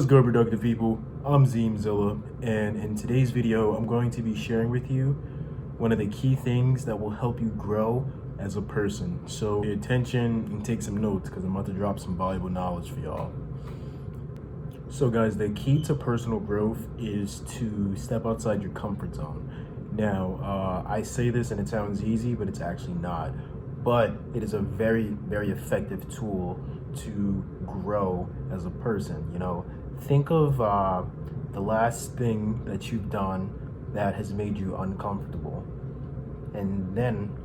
good, productive people? I'm Zeemzilla, and in today's video, I'm going to be sharing with you one of the key things that will help you grow as a person. So pay attention and take some notes because I'm about to drop some valuable knowledge for y'all. So guys, the key to personal growth is to step outside your comfort zone. Now, I say this and it sounds easy, but it's actually not. But it is a very, very effective tool to grow as a person. You know, think of the last thing that you've done that has made you uncomfortable. And then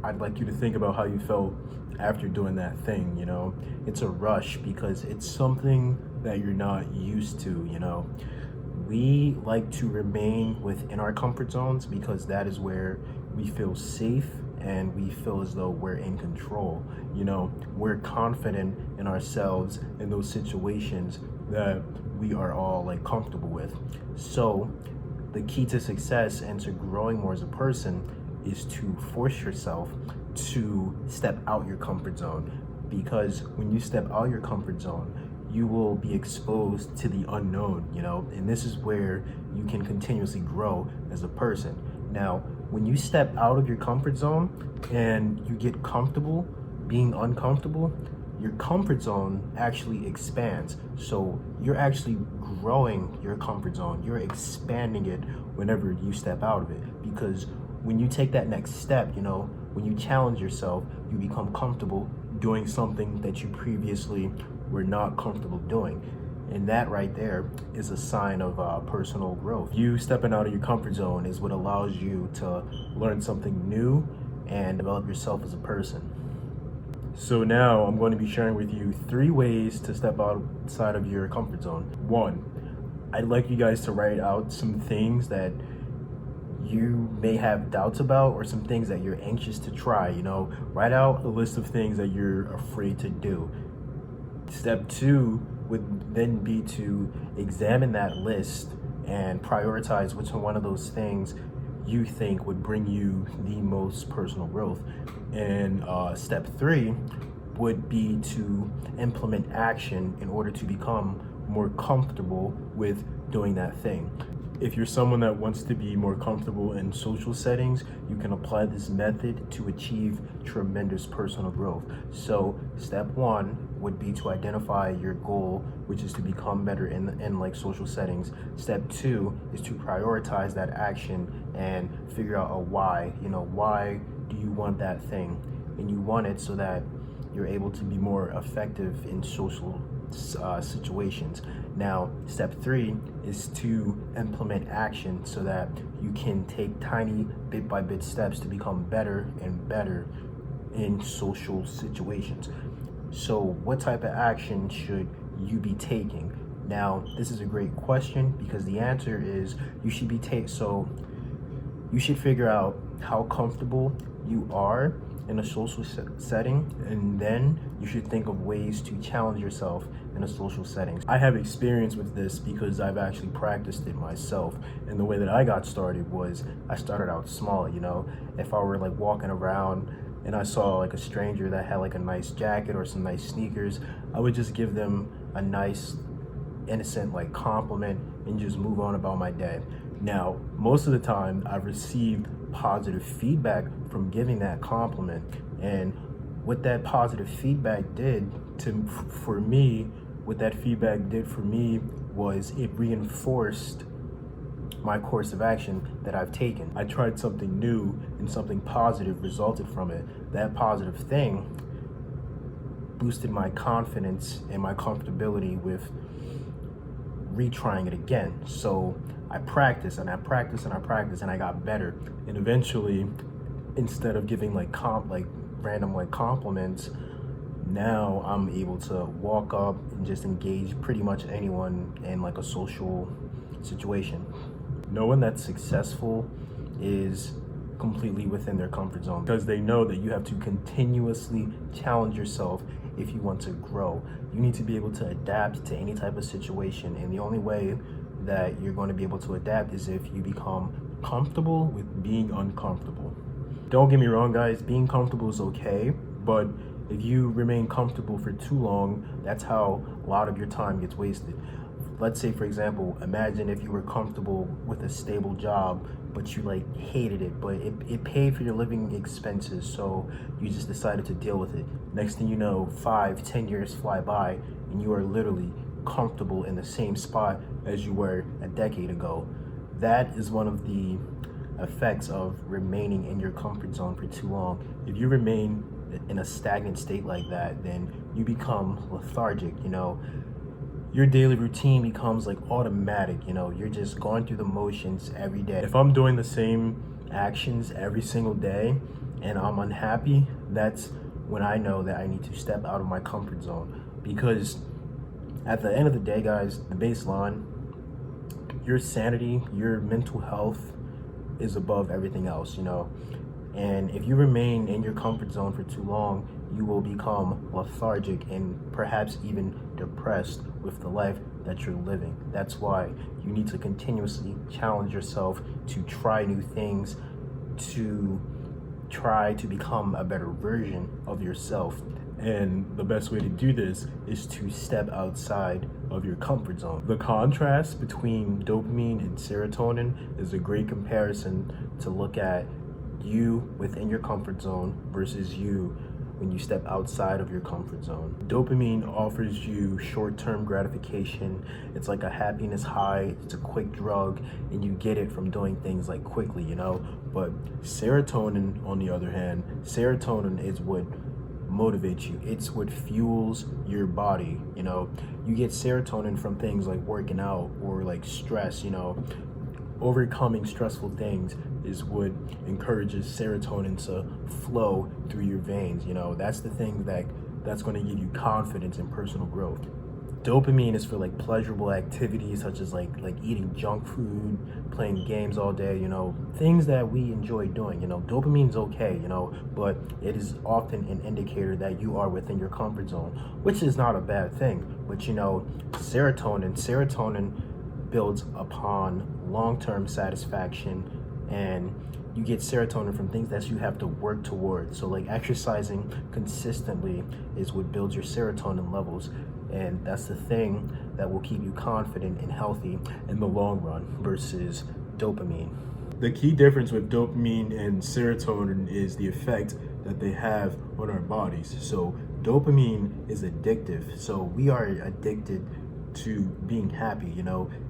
I'd like you to think about how you felt after doing that thing. You know, it's a rush because it's something that you're not used to. You know, we like to remain within our comfort zones because that is where we feel safe and we feel as though we're in control. You know, we're confident in ourselves in those situations that we are all like comfortable with. So the key to success and to growing more as a person is to force yourself to step out your comfort zone, because when you step out your comfort zone, you will be exposed to the unknown, you know, and this is where you can continuously grow as a person. Now, when you step out of your comfort zone and you get comfortable being uncomfortable, your comfort zone actually expands. So you're actually growing your comfort zone. You're expanding it whenever you step out of it, because when you take that next step, you know, when you challenge yourself, you become comfortable doing something that you previously were not comfortable doing. And that right there is a sign of personal growth. You stepping out of your comfort zone is what allows you to learn something new and develop yourself as a person. So now I'm going to be sharing with you 3 ways to step outside of your comfort zone. 1, I'd like you guys to write out some things that you may have doubts about or some things that you're anxious to try. You know, write out a list of things that you're afraid to do. Step 2 would then be to examine that list and prioritize which one of those things you think would bring you the most personal growth. And step 3 would be to implement action in order to become more comfortable with doing that thing. If you're someone that wants to be more comfortable in social settings, you can apply this method to achieve tremendous personal growth. So step 1 would be to identify your goal, which is to become better in like social settings. Step 2 is to prioritize that action and figure out a why. You know, why do you want that thing? And you want it so that you're able to be more effective in social situations. Now, step 3 is to implement action so that you can take tiny bit by bit steps to become better and better in social situations. So what type of action should you be taking? Now, this is a great question because the answer is you should be you should figure out how comfortable you are in a social setting, and then you should think of ways to challenge yourself in a social setting. I have experience with this because I've actually practiced it myself. And the way that I got started was I started out small. You know, if I were like walking around and I saw like a stranger that had like a nice jacket or some nice sneakers, I would just give them a nice innocent like compliment and just move on about my day. Now, most of the time I've received positive feedback from giving that compliment, and what that positive feedback did for me was it reinforced my course of action that I've taken. I tried something new and something positive resulted from it. That positive thing boosted my confidence and my comfortability with retrying it again. So I practiced and I practiced and I practiced and I got better. And eventually, instead of giving random compliments, now I'm able to walk up and just engage pretty much anyone in like a social situation. No one that's successful is completely within their comfort zone because they know that you have to continuously challenge yourself if you want to grow. You need to be able to adapt to any type of situation, and the only way that you're going to be able to adapt is if you become comfortable with being uncomfortable. Don't get me wrong, guys, being comfortable is okay, but if you remain comfortable for too long, that's how a lot of your time gets wasted. let's say, for example, imagine if you were comfortable with a stable job, but you like hated it, but it paid for your living expenses, so you just decided to deal with it. Next thing you know, 5-10 years fly by and you are literally comfortable in the same spot as you were a decade ago. That is one of the effects of remaining in your comfort zone for too long. If you remain in a stagnant state like that, then you become lethargic. Your daily routine becomes like automatic. You're just going through the motions every day. If I'm doing the same actions every single day and I'm unhappy, that's when I know that I need to step out of my comfort zone. Because at the end of the day, guys, the baseline, your sanity, your mental health is above everything else. And if you remain in your comfort zone for too long, you will become lethargic and perhaps even depressed with the life that you're living. That's why you need to continuously challenge yourself to try new things, to try to become a better version of yourself. And the best way to do this is to step outside of your comfort zone. The contrast between dopamine and serotonin is a great comparison to look at you within your comfort zone versus you when you step outside of your comfort zone. Dopamine offers you short-term gratification. It's like a happiness high. It's a quick drug, and you get it from doing things like quickly, But serotonin, on the other hand, serotonin is what motivates you. It's what fuels your body. You get serotonin from things like working out or like stress. Overcoming stressful things is what encourages serotonin to flow through your veins. That's the thing that's going to give you confidence and personal growth. Dopamine is for like pleasurable activities such as like eating junk food, playing games all day, things that we enjoy doing. Dopamine's okay, but it is often an indicator that you are within your comfort zone, which is not a bad thing. But serotonin builds upon long-term satisfaction, and you get serotonin from things that you have to work towards. So like exercising consistently is what builds your serotonin levels, and that's the thing that will keep you confident and healthy in the long run versus dopamine. The key difference with dopamine and serotonin is the effect that they have on our bodies. So dopamine is addictive, so we are addicted to being happy,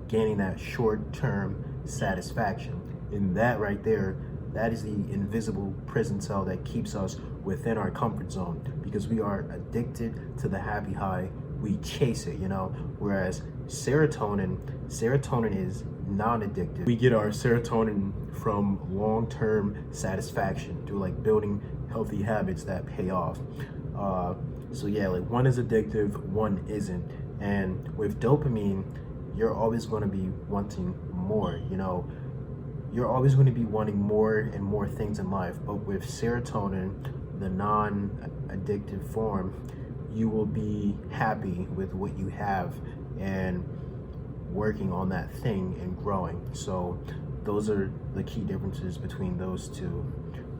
gaining that short-term satisfaction. And that right there, that is the invisible prison cell that keeps us within our comfort zone, because we are addicted to the happy high. We chase it, whereas serotonin is non-addictive. We get our serotonin from long-term satisfaction through like building healthy habits that pay off. So yeah, like one is addictive, one isn't. And with dopamine, you're always going to be wanting more. You're always going to be wanting more and more things in life. But with serotonin, the non-addictive form, you will be happy with what you have and working on that thing and growing. So those are the key differences between those two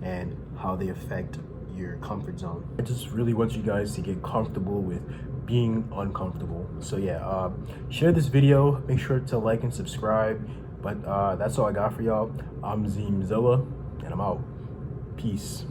and how they affect your comfort zone. I just really want you guys to get comfortable with being uncomfortable. So yeah, share this video, make sure to like and subscribe. But that's all I got for y'all. I'm Zeemzilla, and I'm out. Peace.